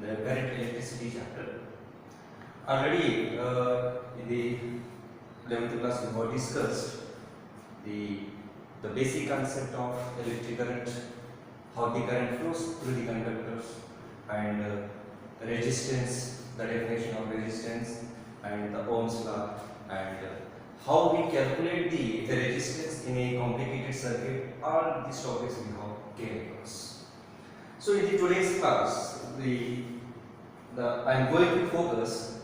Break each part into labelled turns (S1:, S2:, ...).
S1: the current electricity chapter. Already in the 11th class we have discussed the basic concept of electric current, how the current flows through the conductors, and resistance, the definition of resistance, and the Ohm's law, and how we calculate the resistance in a complicated circuit. All these topics we have came across. So in the today's class, I am going to focus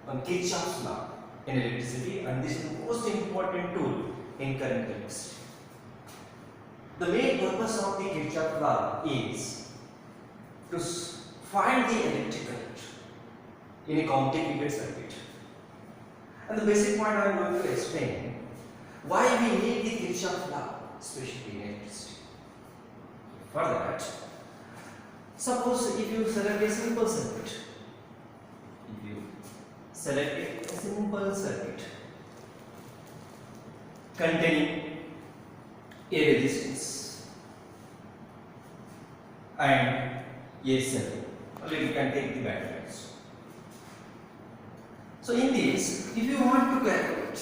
S1: on Kirchhoff's law in electricity, and this is the most important tool in current electricity. The main purpose of the Kirchhoff law is to find the electric current in a complicated circuit. And the basic point I am going to explain why we need the Kirchhoff law, especially in electricity. For that, suppose if you select a simple circuit, containing a resistance and a cell, or you can take the batteries. So in this, if you want to calculate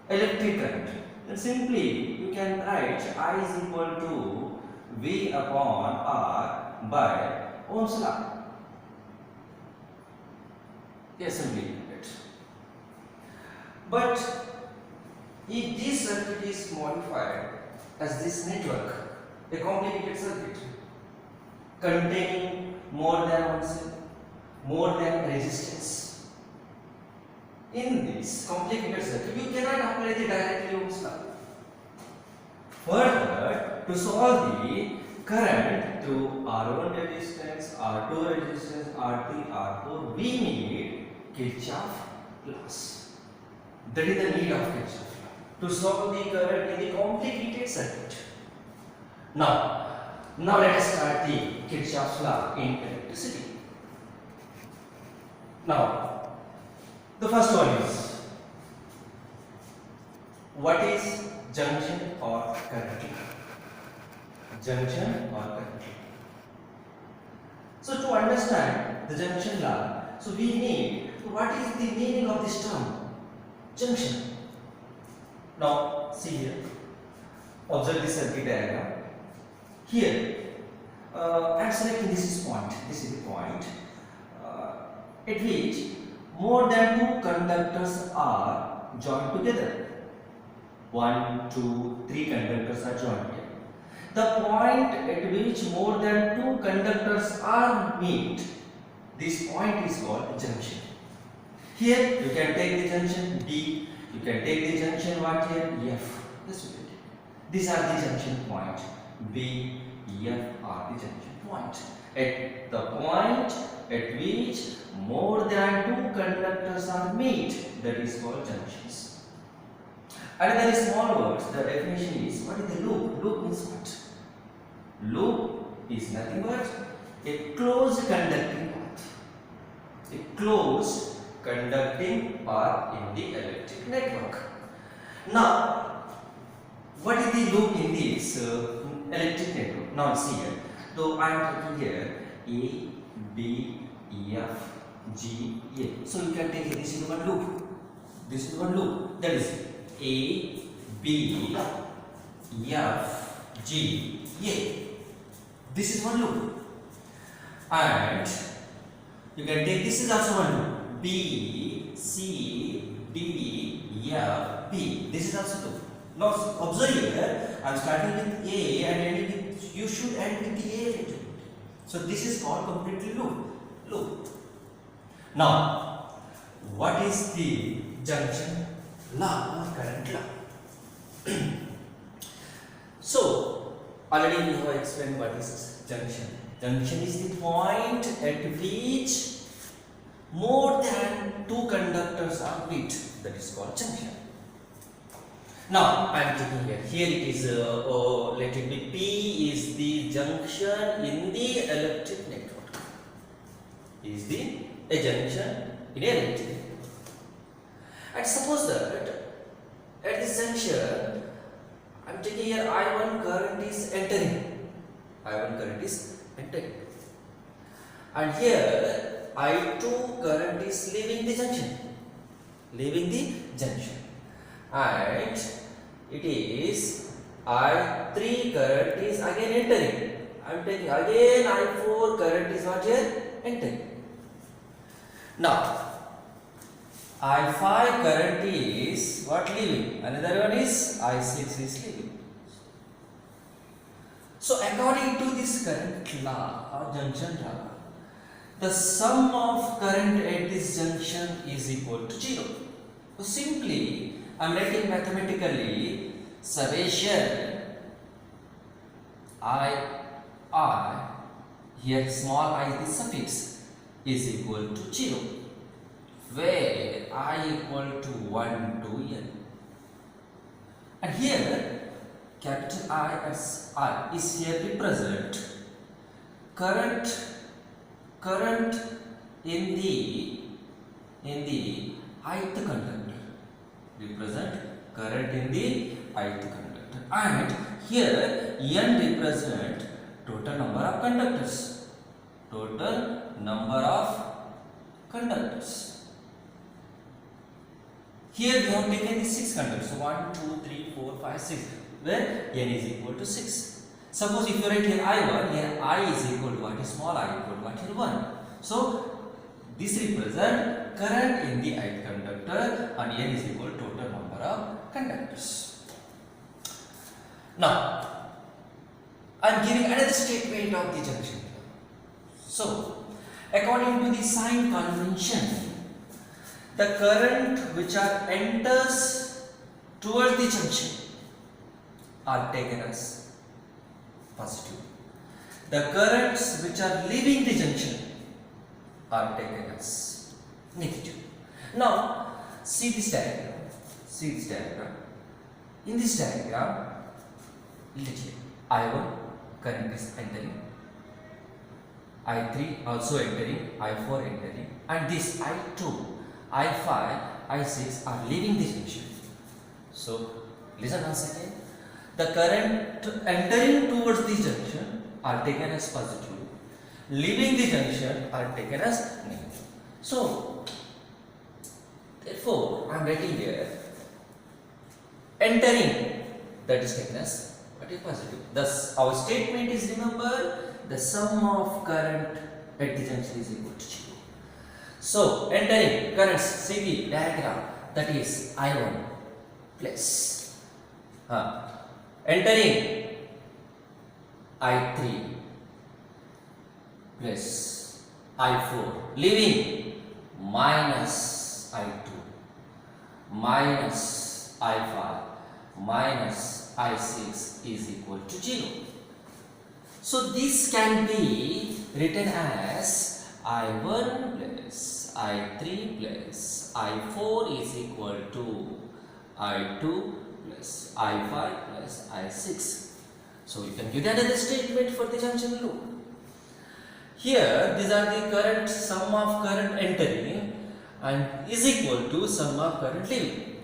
S1: electric current, then simply you can write I is equal to V upon R by Ohm's law. Yes, simply it. But if this circuit is modified as this network, a complicated circuit containing more than one cell, more than resistance, in this complicated circuit you cannot apply the directly Ohm's law. Further, to solve the current through R1 resistance, R2 resistance, R3, R4, we need Kirchhoff laws. That is the need of Kirchhoff law to solve the current in the complicated circuit. Now let us start the Kirchhoff's law in electricity. Now, the first one is, what is junction or current law? Junction or current law. So to understand the junction law, so we need, what is the meaning of this term, junction? Now see here, observe the circuit diagram. Here I am selecting this is point, this is the point at which more than two conductors are joined together. 1, 2, 3 conductors are joined together. The point at which more than two conductors are meet, this point is called junction. Here you can take the junction B, you can take the junction what here, F. These are the junction point. B, F are the junction point. At the point at which more than two conductors are meet, that is called junctions. Another small words, the definition is, what is the loop? Loop means what? Loop is nothing but a closed conducting path. A closed conducting path in the electric network. Now, what is the loop in this electric network? Now see here. So I am taking here A, B, F, G, A. So you can take this is one loop. This is one loop. That is A, B, F, G, A. This is one loop. And you can take this is also one loop. B, C, D, F, B. This is also loop. Now observe here, I am starting with A and ending with, you should end with the A later. So this is called completely loop. Now, what is the junction law or current law? So, already we have explained what is junction. Junction is the point at which more than two conductors are meet. That is called junction. Now I am taking here. Here it is. Let it be P is the junction in the electric network. Is the a junction in electric network. And suppose that at this junction I am taking here I1 current is entering. I1 current is entering. And here I2 current is leaving the junction. Leaving the junction. And it is I3 current is again entering. I am taking again I4 current is what here? Entering. Now I5 current is what leaving? Another one is I6 is leaving. So according to this current law or junction law, the sum of current at this junction is equal to 0. So simply I am writing mathematically summation I here small I is the suffix is equal to 0, where I equal to 1 to n. And here capital I as I is here represent current in the ith conductor, represent current in the ith conductor, and here n represent total number of conductors, Here we have taken the 6 conductors, 1, 2, 3, 4, 5, 6, where n is equal to 6. Suppose if you write here I1, here I is equal to what is small I equal to what here 1. So this represent current in the ith conductor and n is equal to total number of conductors. Now I am giving another statement of the junction. So according to the sign convention, the current which are enters towards the junction are taken as positive. The currents which are leaving the junction are taken as negative. Now see this diagram. In this diagram, let here I1 current is entering, I3 also entering, I4 entering, and this I2, I5, I6 are leaving the junction. So listen once again. The current entering towards the junction are taken as positive, leaving the junction are taken as negative. So therefore I am writing here entering, that is taken as what is positive. Thus our statement is, remember, the sum of current at the junction is equal to 0. So entering currents, see the diagram, that is I1 plus entering I3 plus I4, leaving minus I2 minus I5 minus I6 is equal to 0. So this can be written as I1 plus I3 plus I4 is equal to I2 plus I5 plus I6. So you can give another statement for the junction loop. Here these are the current, sum of current entering and is equal to sum of current leaving.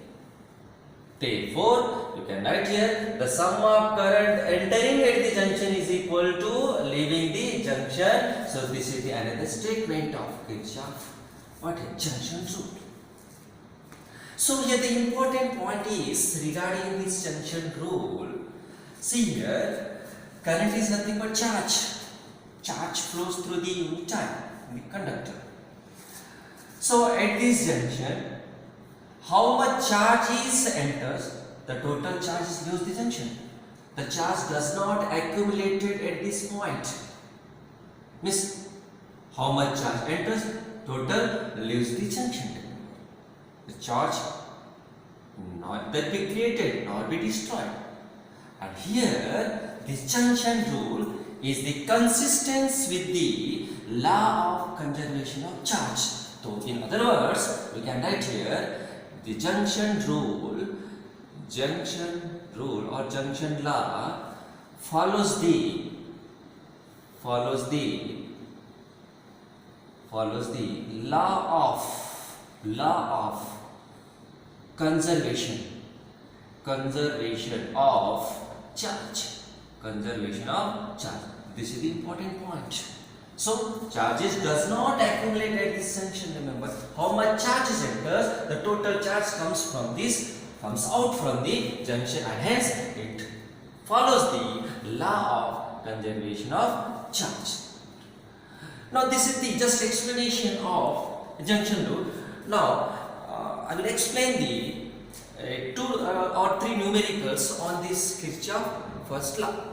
S1: Therefore you can write here the sum of current entering at the junction is equal to leaving the junction. So this is the another statement of Kirchhoff what a junction rule. So here the important point is regarding this junction rule. See here, current is nothing but charge. Charge flows through the unit time, the conductor. So at this junction, how much charge is enters, the total charge leaves the junction. The charge does not accumulated at this point. Means how much charge enters, total leaves the junction. The charge not that be created nor be destroyed. And here this junction rule is the consistence with the law of conservation of charge. So in other words, we can write here the junction rule or junction law follows the law of conservation of charge. This is the important point. So charges does not accumulate at this junction. Remember, how much charges enters, the total charge comes out from the junction, and hence it follows the law of conservation of charge. Now this is the just explanation of junction rule. Now I will explain the two or three numericals on this Kirchhoff first law.